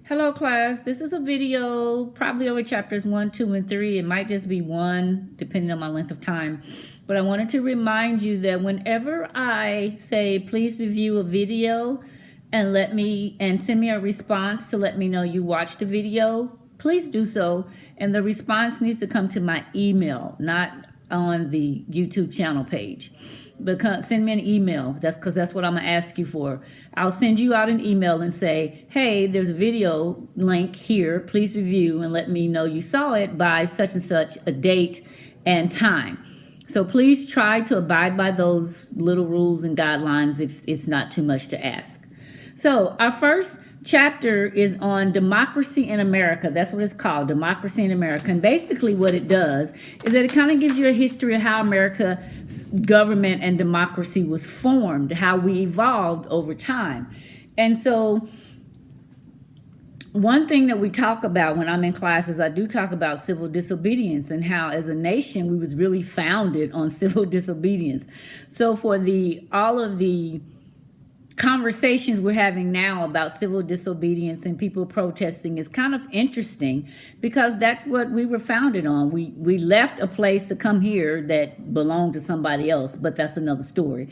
Hello class, this is a video probably over chapters 1, 2, and 3. It might just be one depending on my length of time. But I wanted to remind you that whenever I say please review a video and send me a response to let me know you watched the video, please do so. And the response needs to come to my email, not on the YouTube channel page. Send me an email. Because that's what I'm gonna ask you for. I'll send you out an email and say, hey, there's a video link here. Please review and let me know you saw it by such and such a date and time. So please try to abide by those little rules and guidelines if it's not too much to ask. So our first chapter is on democracy in America. That's what it's called, Democracy in America. And basically what it does is that it kind of gives you a history of how America's government and democracy was formed, how we evolved over time. And so one thing that we talk about when I'm in classes, I do talk about civil disobedience and how as a nation we was really founded on civil disobedience. So for all of the conversations we're having now about civil disobedience and people protesting is kind of interesting because that's what we were founded on. We left a place to come here that belonged to somebody else, but that's another story.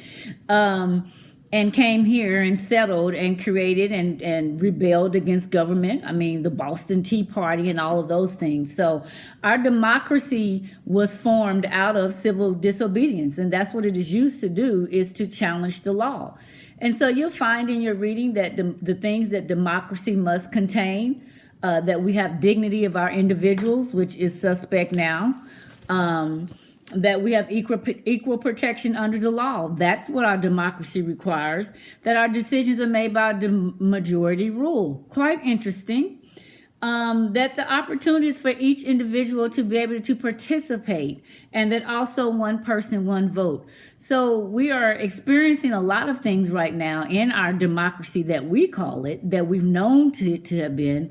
And came here and settled and created and rebelled against government. I mean, the Boston Tea Party and all of those things. So our democracy was formed out of civil disobedience, and that's what it is used to do, is to challenge the law. And so you'll find in your reading that the things that democracy must contain, that we have dignity of our individuals, which is suspect now, that we have equal protection under the law. That's what our democracy requires, that our decisions are made by the majority rule. Quite interesting. That the opportunities for each individual to be able to participate, and that also one person, one vote. So we are experiencing a lot of things right now in our democracy that we call it, that we've known to have been,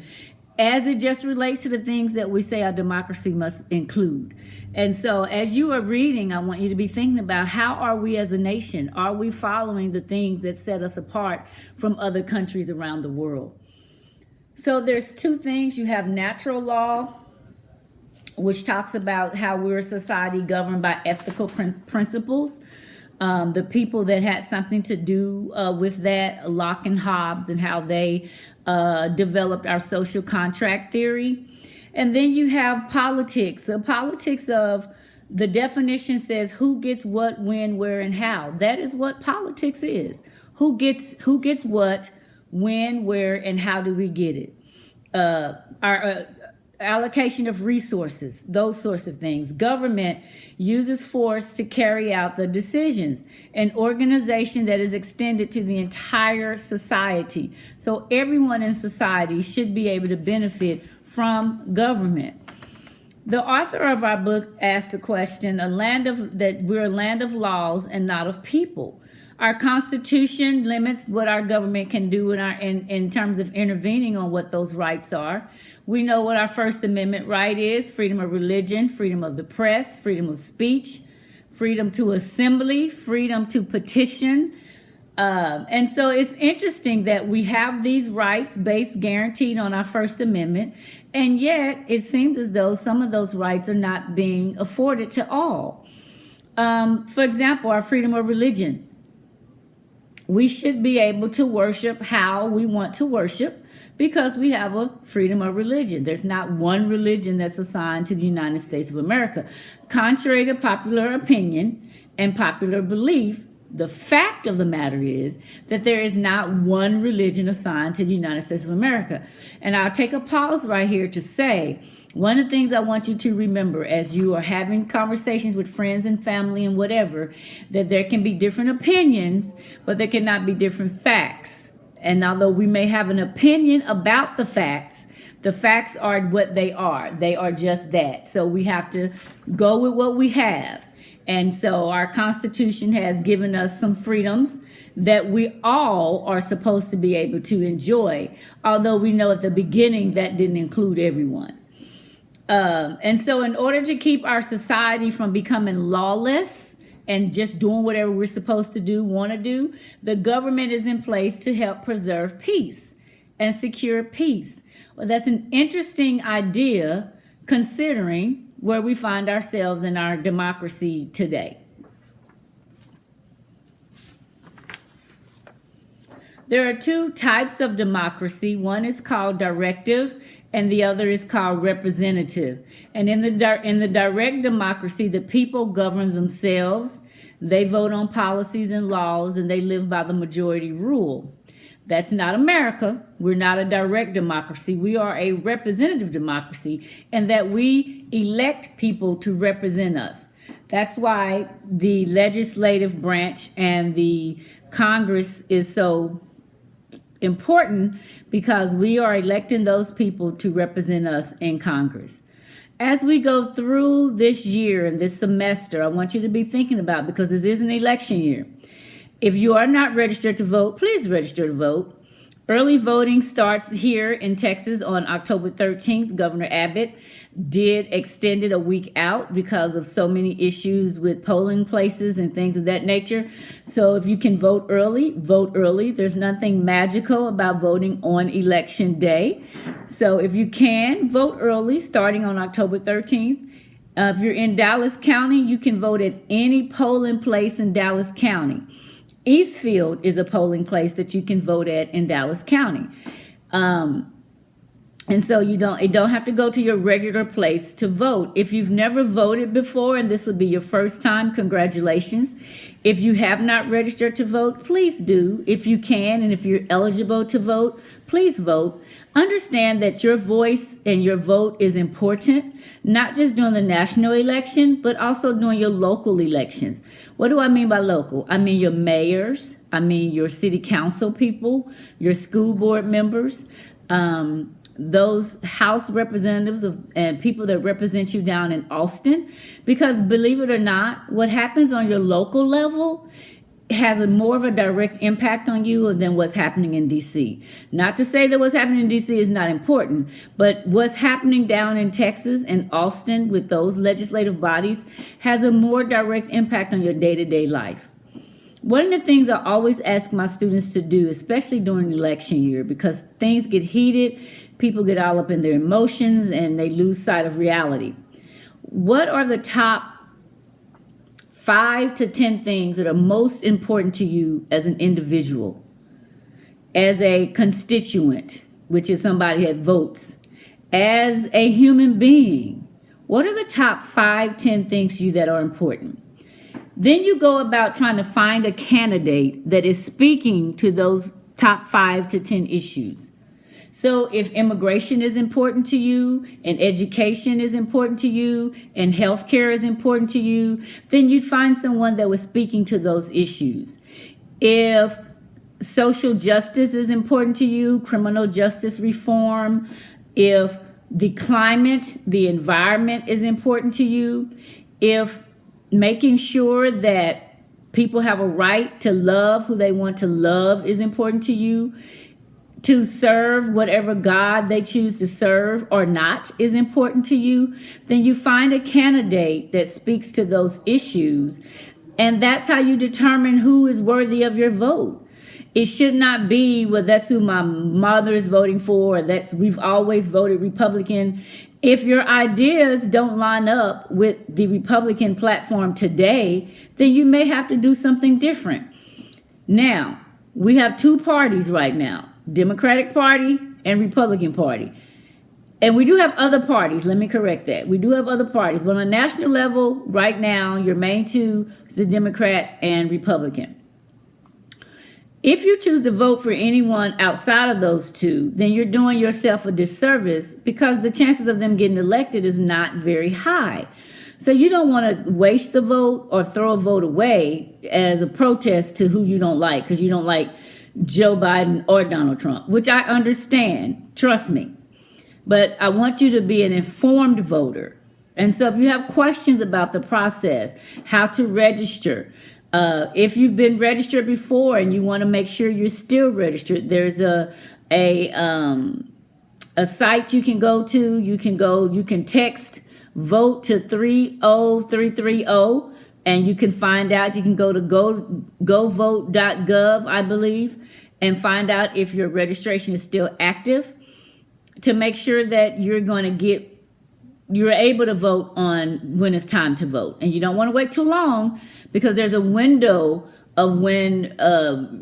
as it just relates to the things that we say our democracy must include. And so as you are reading, I want you to be thinking about, how are we as a nation? Are we following the things that set us apart from other countries around the world? So there's two things. You have natural law, which talks about how we're a society governed by ethical principles. The people that had something to do with that, Locke and Hobbes, and how they developed our social contract theory. And then you have politics. The politics of the definition says who gets what, when, where, and how. That is what politics is. Who gets what, when, where, and how do we get it? Our allocation of resources, those sorts of things. Government uses force to carry out the decisions. An organization that is extended to the entire society. So everyone in society should be able to benefit from government. The author of our book asked the question, that we're a land of laws and not of people. Our Constitution limits what our government can do in terms of intervening on what those rights are. We know what our First Amendment right is: freedom of religion, freedom of the press, freedom of speech, freedom to assembly, freedom to petition. And so it's interesting that we have these rights guaranteed on our First Amendment, and yet it seems as though some of those rights are not being afforded to all. For example, our freedom of religion. We should be able to worship how we want to worship because we have a freedom of religion. There's not one religion that's assigned to the United States of America. Contrary to popular opinion and popular belief, the fact of the matter is that there is not one religion assigned to the United States of America. And I'll take a pause right here to say, one of the things I want you to remember as you are having conversations with friends and family and whatever, that there can be different opinions, but there cannot be different facts. And although we may have an opinion about the facts are what they are. They are just that. So we have to go with what we have. And so our Constitution has given us some freedoms that we all are supposed to be able to enjoy, although we know at the beginning that didn't include everyone. And so in order to keep our society from becoming lawless and just doing whatever we're supposed to do, want to do, the government is in place to help preserve peace and secure peace. Well, that's an interesting idea considering where we find ourselves in our democracy today. There are two types of democracy. One is called directive and the other is called representative. And in the direct democracy, the people govern themselves. They vote on policies and laws and they live by the majority rule. That's not America. We're not a direct democracy. We are a representative democracy, and that we elect people to represent us. That's why the legislative branch and the Congress is so important, because we are electing those people to represent us in Congress. As we go through this year and this semester, I want you to be thinking about, because this is an election year. If you are not registered to vote, please register to vote. Early voting starts here in Texas on October 13th. Governor Abbott did extend it a week out because of so many issues with polling places and things of that nature. So if you can vote early, vote early. There's nothing magical about voting on election day. So if you can, vote early starting on October 13th. If you're in Dallas County, you can vote at any polling place in Dallas County. Eastfield is a polling place that you can vote at in Dallas County. And so you don't have to go to your regular place to vote. If you've never voted before and this would be your first time, congratulations. If you have not registered to vote, please do. If you can, and if you're eligible to vote, please vote. Understand that your voice and your vote is important, not just during the national election, but also during your local elections. What do I mean by local? I mean your mayors, I mean your city council people, your school board members, those House representatives and people that represent you down in Austin. Because believe it or not, what happens on your local level has more of a direct impact on you than what's happening in DC. Not to say that what's happening in DC is not important, but what's happening down in Texas and Austin with those legislative bodies has a more direct impact on your day-to-day life. One of the things I always ask my students to do, especially during election year, because things get heated, people get all up in their emotions and they lose sight of reality. What are the top 5 to 10 things that are most important to you as an individual, as a constituent, which is somebody that votes, as a human being? What are the top 5, 10 things to you that are important? Then you go about trying to find a candidate that is speaking to those top 5 to 10 issues. So if immigration is important to you, and education is important to you, and healthcare is important to you, then you'd find someone that was speaking to those issues. If social justice is important to you, criminal justice reform, if the climate, the environment is important to you, if making sure that people have a right to love who they want to love is important to you, to serve whatever God they choose to serve or not is important to you, then you find a candidate that speaks to those issues. And that's how you determine who is worthy of your vote. It should not be, well, that's who my mother is voting for, or we've always voted Republican. If your ideas don't line up with the Republican platform today, then you may have to do something different. Now, we have 2 parties right now, Democratic Party and Republican Party. And we do have other parties, let me correct that. We do have other parties, but on a national level, right now, your main 2 is the Democrat and Republican. If you choose to vote for anyone outside of those 2, then you're doing yourself a disservice, because the chances of them getting elected is not very high. So you don't want to waste the vote or throw a vote away as a protest to who you don't like, because you don't like Joe Biden or Donald Trump, which I understand, trust me. But I want you to be an informed voter. And so if you have questions about the process, how to register, if you've been registered before and you want to make sure you're still registered, there's a site you can go to. You can text vote to 30330, and you can find out. You can go to govote.gov, I believe, and find out if your registration is still active. to make sure that you're able to vote on when it's time to vote. And you don't want to wait too long, because there's a window of when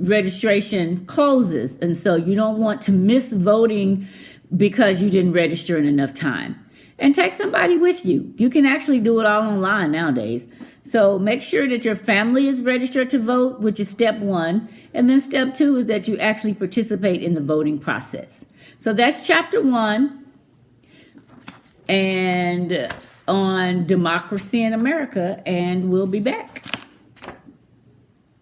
registration closes. And so you don't want to miss voting because you didn't register in enough time. And take somebody with you. You can actually do it all online nowadays. So make sure that your family is registered to vote, which is step one. And then step two is that you actually participate in the voting process. So that's chapter 1 and on democracy in America, and we'll be back.